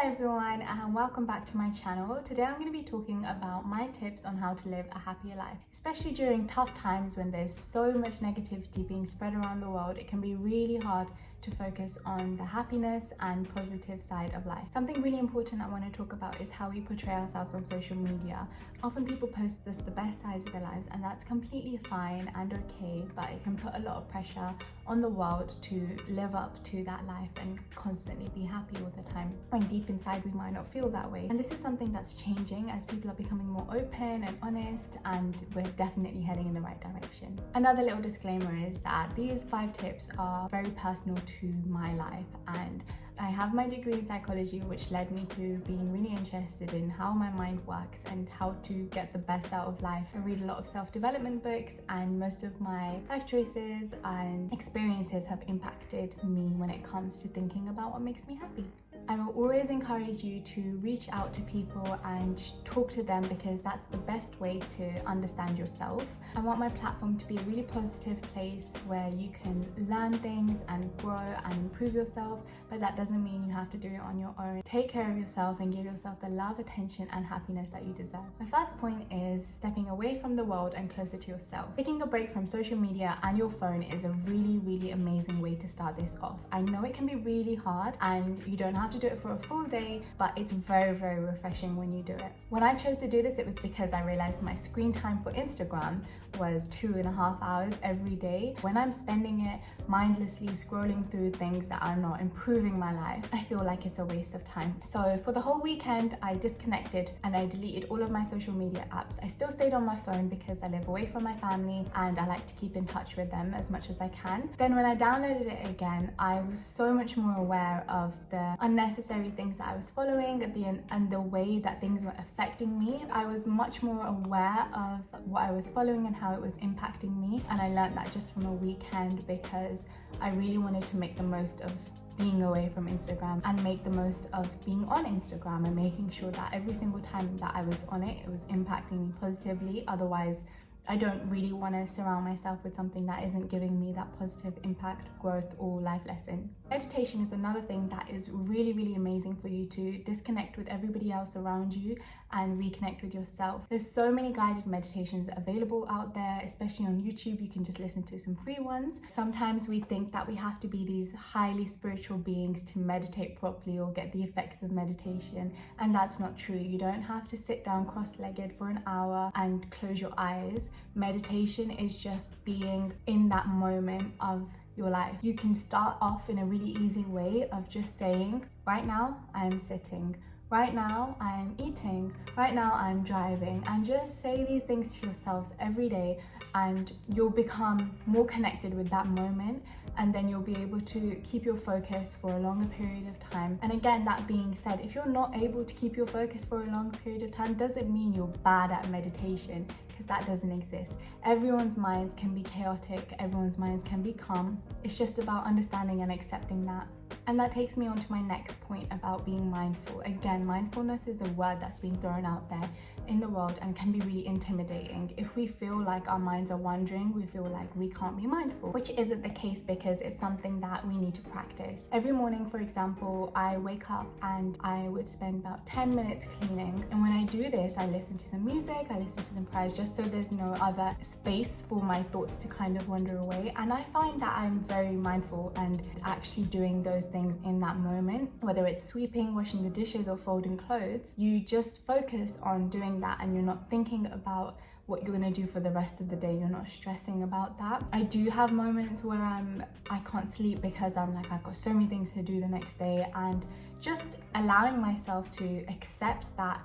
everyone, and welcome back to my channel. Today I'm going to be talking about my tips on how to live a happier life. Especially during tough times when there's so much negativity being spread around the world, it can be really hard to focus on the happiness and positive side of life. Something really important I want to talk about is how we portray ourselves on social media. Often people post this the best sides of their lives, and that's completely fine and okay, but it can put a lot of pressure on the world to live up to that life and constantly be happy all the time, when deep inside we might not feel that way. And this is something that's changing as people are becoming more open and honest, and we're definitely heading in the right direction. Another little disclaimer is that these 5 tips are very personal to my life, and I have my degree in psychology, which led me to being really interested in how my mind works and how to get the best out of life. I read a lot of self-development books, and most of my life choices and experiences have impacted me when it comes to thinking about what makes me happy. I will always encourage you to reach out to people and talk to them, because that's the best way to understand yourself. I want my platform to be a really positive place where you can learn things and grow and improve yourself, but that doesn't mean you have to do it on your own. Take care of yourself and give yourself the love, attention and happiness that you deserve. My first point is stepping away from the world and closer to yourself. Taking a break from social media and your phone is a really amazing way to start this off. I know it can be really hard and you don't have to do it for a full day, but it's very refreshing when you do it. When I chose to do this, it was because I realized my screen time for Instagram was 2.5 hours every day. When I'm spending it mindlessly scrolling through things that are not improving my life, I feel like it's a waste of time. So for the whole weekend, I disconnected and I deleted all of my social media apps. I still stayed on my phone because I live away from my family and I like to keep in touch with them as much as I can. Then when I downloaded it again, I was so much more aware of the unnecessary things that I was following and the way that things were affecting me. I was much more aware of what I was following and how it was impacting me, and I learned that just from a weekend because I really wanted to make the most of being away from Instagram and make the most of being on Instagram and making sure that every single time that I was on it, it was impacting me positively. Otherwise, I don't really want to surround myself with something that isn't giving me that positive impact, growth or life lesson. Meditation is another thing that is really amazing for you to disconnect with everybody else around you and reconnect with yourself. There's so many guided meditations available out there, especially on YouTube. You can just listen to some free ones. Sometimes we think that we have to be these highly spiritual beings to meditate properly or get the effects of meditation, and that's not true. You don't have to sit down cross-legged for an hour and close your eyes. Meditation is just being in that moment of your life. You can start off in a really easy way of just saying, right now I'm sitting, right now I'm eating, right now I'm driving, and just say these things to yourselves every day, and you'll become more connected with that moment, and then you'll be able to keep your focus for a longer period of time. And again, that being said, if you're not able to keep your focus for a longer period of time, doesn't mean you're bad at meditation, because that doesn't exist. Everyone's minds can be chaotic, everyone's minds can be calm. It's just about understanding and accepting that. And that takes me on to my next point about being mindful. Again, mindfulness is a word that's been thrown out there in the world and can be really intimidating. If we feel like our minds are wandering, we feel like we can't be mindful, which isn't the case because it's something that we need to practice. Every morning, for example, I wake up and I would spend about 10 minutes cleaning. And when I do this, I listen to some music, I listen to some prayers, just so there's no other space for my thoughts to kind of wander away. And I find that I'm very mindful and actually doing those things in that moment, whether it's sweeping, washing the dishes or folding clothes. You just focus on doing that and you're not thinking about what you're gonna do for the rest of the day. You're not stressing about that. I do have moments where I can't sleep because I'm like, I've got so many things to do the next day, and just allowing myself to accept that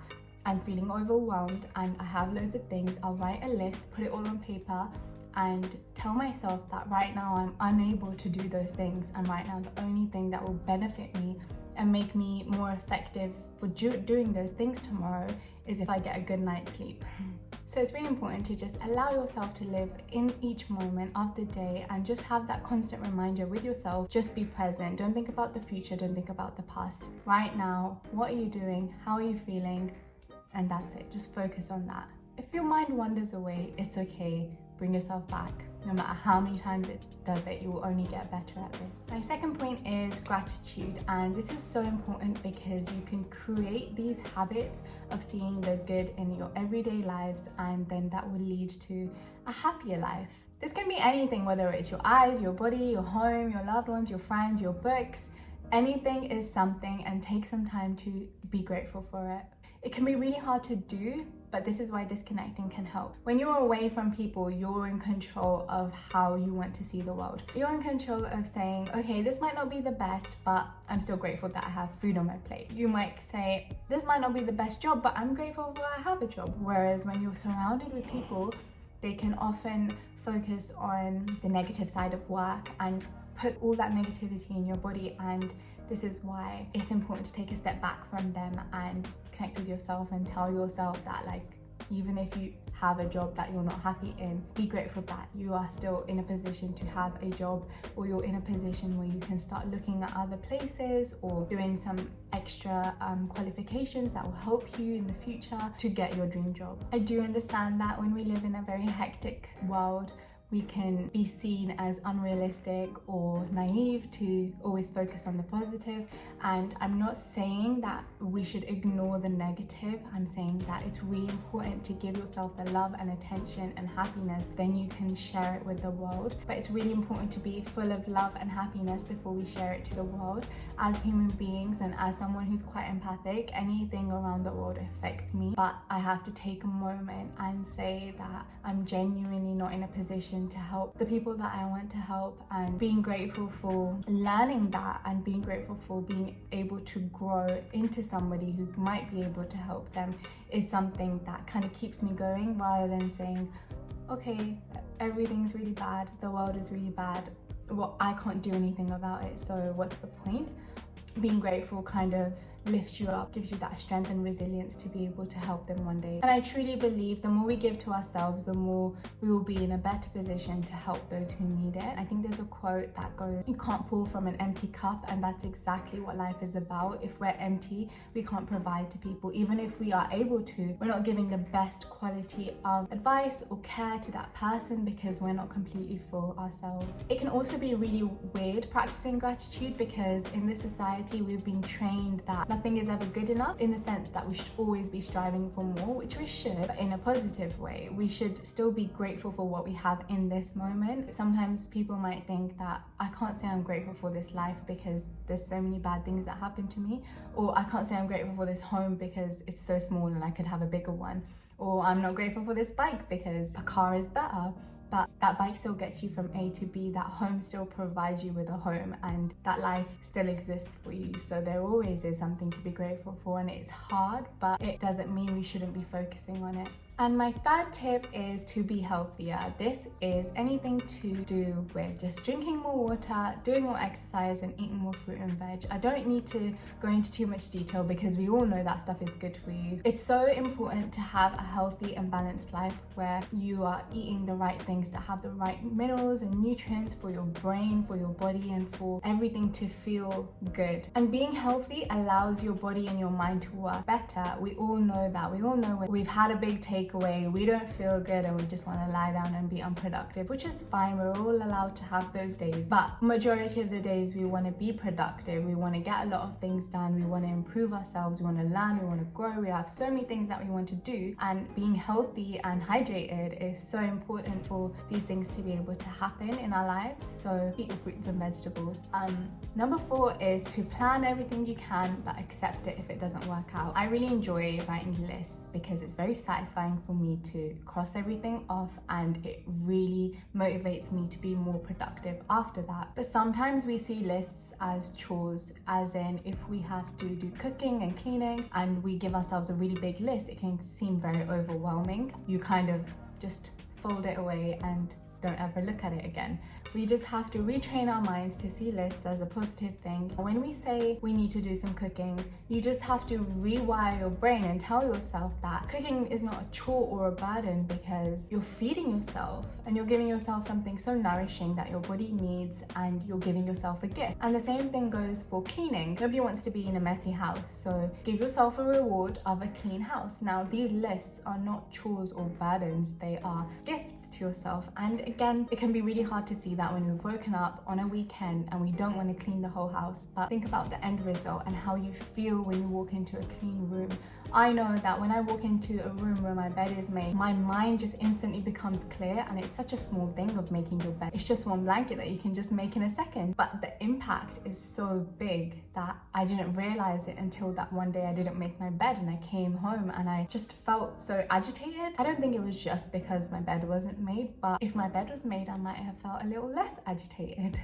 I'm feeling overwhelmed and I have loads of things. I'll write a list, put it all on paper, and tell myself that right now I'm unable to do those things, and right now the only thing that will benefit me and make me more effective for doing those things tomorrow is if I get a good night's sleep. So it's really important to just allow yourself to live in each moment of the day and just have that constant reminder with yourself. Just be present. Don't think about the future, don't think about the past. Right now, what are you doing? How are you feeling? And that's it. Just focus on that. If your mind wanders away, it's okay. bring yourself back. No matter how many times it does it, you will only get better at this. My second point is gratitude, and this is so important because you can create these habits of seeing the good in your everyday lives, and then that will lead to a happier life. This can be anything, whether it's your eyes, your body, your home, your loved ones, your friends, your books. Anything is something, and take some time to be grateful for it. It can be really hard to do, but this is why disconnecting can help. When you're away from people, you're in control of how you want to see the world. You're in control of saying, okay, this might not be the best, but I'm still grateful that I have food on my plate. You might say, this might not be the best job, but I'm grateful that I have a job. Whereas when you're surrounded with people, they can often focus on the negative side of work and put all that negativity in your body, and this is why it's important to take a step back from them and connect with yourself and tell yourself that, like, even if you have a job that you're not happy in, be grateful that you are still in a position to have a job, or you're in a position where you can start looking at other places or doing some extra qualifications that will help you in the future to get your dream job. I do understand that when we live in a very hectic world, we can be seen as unrealistic or naive to always focus on the positive. And I'm not saying that we should ignore the negative. I'm saying that it's really important to give yourself the love and attention and happiness, then you can share it with the world. But it's really important to be full of love and happiness before we share it to the world. As human beings and as someone who's quite empathic, anything around the world affects me. But I have to take a moment and say that I'm genuinely not in a position to help the people that I want to help, and being grateful for learning that and being grateful for being able to grow into somebody who might be able to help them is something that kind of keeps me going, rather than saying, okay, everything's really bad, the world is really bad, well, I can't do anything about it, so what's the point? Being grateful kind of lifts you up, gives you that strength and resilience to be able to help them one day. And I truly believe the more we give to ourselves, the more we will be in a better position to help those who need it. I think there's a quote that goes, you can't pour from an empty cup, and that's exactly what life is about. If we're empty, we can't provide to people. Even if we are able to, we're not giving the best quality of advice or care to that person because we're not completely full ourselves. It can also be really weird practicing gratitude, because in this society we've been trained that nothing is ever good enough, in the sense that we should always be striving for more, which we should, but in a positive way. We should still be grateful for what we have in this moment. Sometimes people might think that I can't say I'm grateful for this life because there's so many bad things that happen to me, or I can't say I'm grateful for this home because it's so small and I could have a bigger one, or I'm not grateful for this bike because a car is better. But that bike still gets you from A to B, that home still provides you with a home, and that life still exists for you. So there always is something to be grateful for, and it's hard, but it doesn't mean we shouldn't be focusing on it. And my third tip is to be healthier. This is anything to do with just drinking more water, doing more exercise, and eating more fruit and veg. I don't need to go into too much detail because we all know that stuff is good for you. It's so important to have a healthy and balanced life where you are eating the right things that have the right minerals and nutrients for your brain, for your body, and for everything to feel good. And being healthy allows your body and your mind to work better. We all know that. We all know when we've had a big takeaway, we don't feel good and we just want to lie down and be unproductive, which is fine. We're all allowed to have those days, but majority of the days we want to be productive. We want to get a lot of things done. We want to improve ourselves. We want to learn. We want to grow. We have so many things that we want to do, and being healthy and hydrated is so important for these things to be able to happen in our lives. So eat your fruits and vegetables. Number 4 is to plan everything you can, but accept it if it doesn't work out. I really enjoy writing lists because it's very satisfying for me to cross everything off, and it really motivates me to be more productive after that. But sometimes we see lists as chores, as in if we have to do cooking and cleaning and we give ourselves a really big list, it can seem very overwhelming. You kind of just fold it away and don't ever look at it again. We just have to retrain our minds to see lists as a positive thing. When we say we need to do some cooking, you just have to rewire your brain and tell yourself that cooking is not a chore or a burden, because you're feeding yourself and you're giving yourself something so nourishing that your body needs, and you're giving yourself a gift. And the same thing goes for cleaning. Nobody wants to be in a messy house, so give yourself a reward of a clean house. Now, these lists are not chores or burdens, they are gifts to yourself. And again, it can be really hard to see that when we've woken up on a weekend and we don't want to clean the whole house, but think about the end result and how you feel when you walk into a clean room. I know that when I walk into a room where my bed is made, my mind just instantly becomes clear, and it's such a small thing of making your bed. It's just one blanket that you can just make in a second, but the impact is so big that I didn't realize it until that one day I didn't make my bed and I came home and I just felt so agitated. I don't think it was just because my bed wasn't made, but if my bed was made, I might have felt a little less agitated.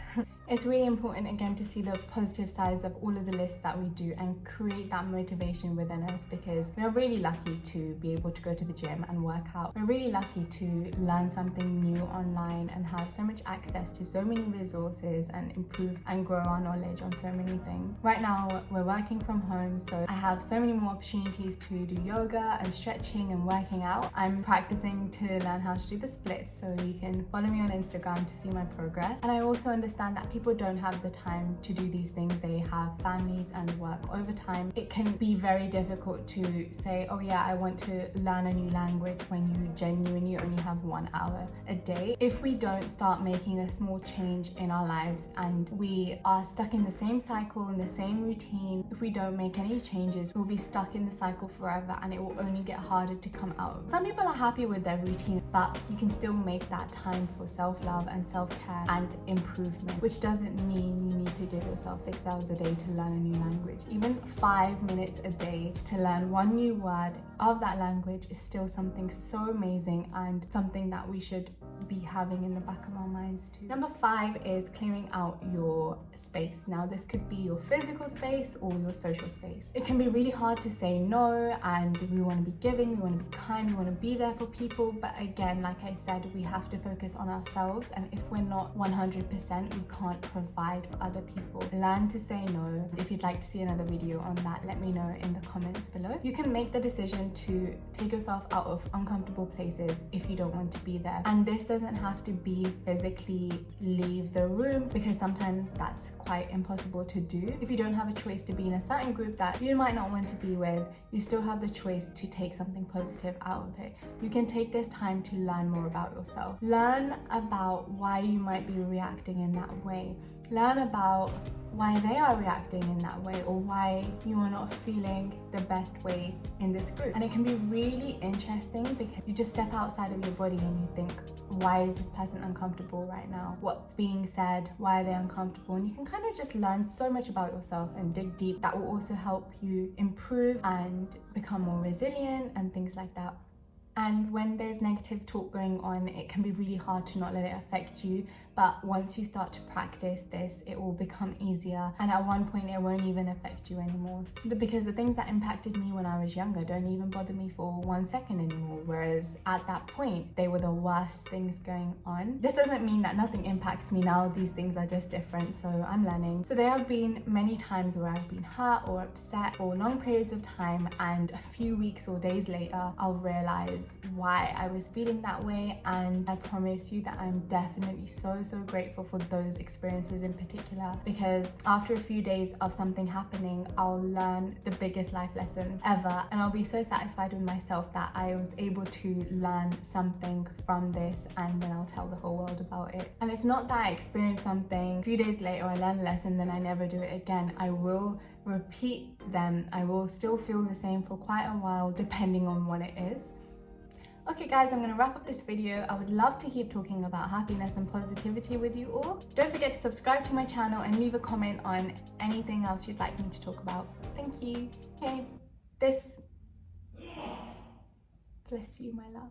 It's really important again to see the positive sides of all of the lists that we do and create that motivation within us, because we're really lucky to be able to go to the gym and work out. We're really lucky to learn something new online and have so much access to so many resources and improve and grow our knowledge on so many things. Right now we're working from home, so I have so many more opportunities to do yoga and stretching and working out. I'm practicing to learn how to do the splits, so you can follow me on Instagram to see my progress. And I also understand that people don't have the time to do these things. They have families and work overtime. It can be very difficult to say, oh yeah, I want to learn a new language, when you genuinely only have 1 hour a day. If we don't start making a small change in our lives and we are stuck in the same cycle, in the same routine, if we don't make any changes, we'll be stuck in the cycle forever, and it will only get harder to come out. Some people are happy with their routine, but you can still make that time for self-love and self-care and improvement, which doesn't mean you need to give yourself 6 hours a day to learn a new language. Even 5 minutes a day to learn one new word of that language is still something so amazing, and something that we should be having in the back of our minds too. Number 5 is clearing out your space. Now, this could be your physical space or your social space. It can be really hard to say no, and we want to be giving, we want to be kind, we want to be there for people, but again, like I said, we have to focus on ourselves, and if we're not 100%, we can't provide for other people. Learn to say no. If you'd like to see another video on that, let me know in the comments below. You can make the decision to take yourself out of uncomfortable places if you don't want to be there, and this doesn't have to be physically leave the room, because sometimes that's quite impossible to do. If you don't have a choice to be in a certain group that you might not want to be with, you still have the choice to take something positive out of it. You can take this time to learn more about yourself. Learn about why you might be reacting in that way. Learn about why they are reacting in that way, or why you are not feeling the best way in this group. And it can be really interesting, because you just step outside of your body and you think, why is this person uncomfortable right now? What's being said? Why are they uncomfortable? And you can kind of just learn so much about yourself and dig deep. That will also help you improve and become more resilient and things like that. And when there's negative talk going on, it can be really hard to not let it affect you. But once you start to practice this, it will become easier. And at one point, it won't even affect you anymore. Because the things that impacted me when I was younger don't even bother me for 1 second anymore. Whereas at that point, they were the worst things going on. This doesn't mean that nothing impacts me now. These things are just different. So I'm learning. So there have been many times where I've been hurt or upset for long periods of time. And a few weeks or days later, I'll realize why I was feeling that way. And I promise you that I'm definitely so grateful for those experiences in particular, because after a few days of something happening, I'll learn the biggest life lesson ever, and I'll be so satisfied with myself that I was able to learn something from this, and then I'll tell the whole world about it. And it's not that I experienced something, a few days later I learned a lesson, then I never do it again. I will repeat them. I will still feel the same for quite a while, depending on what it is. Okay guys, I'm going to wrap up this video. I would love to keep talking about happiness and positivity with you all. Don't forget to subscribe to my channel and leave a comment on anything else you'd like me to talk about. Thank you. Okay, bless you, my love.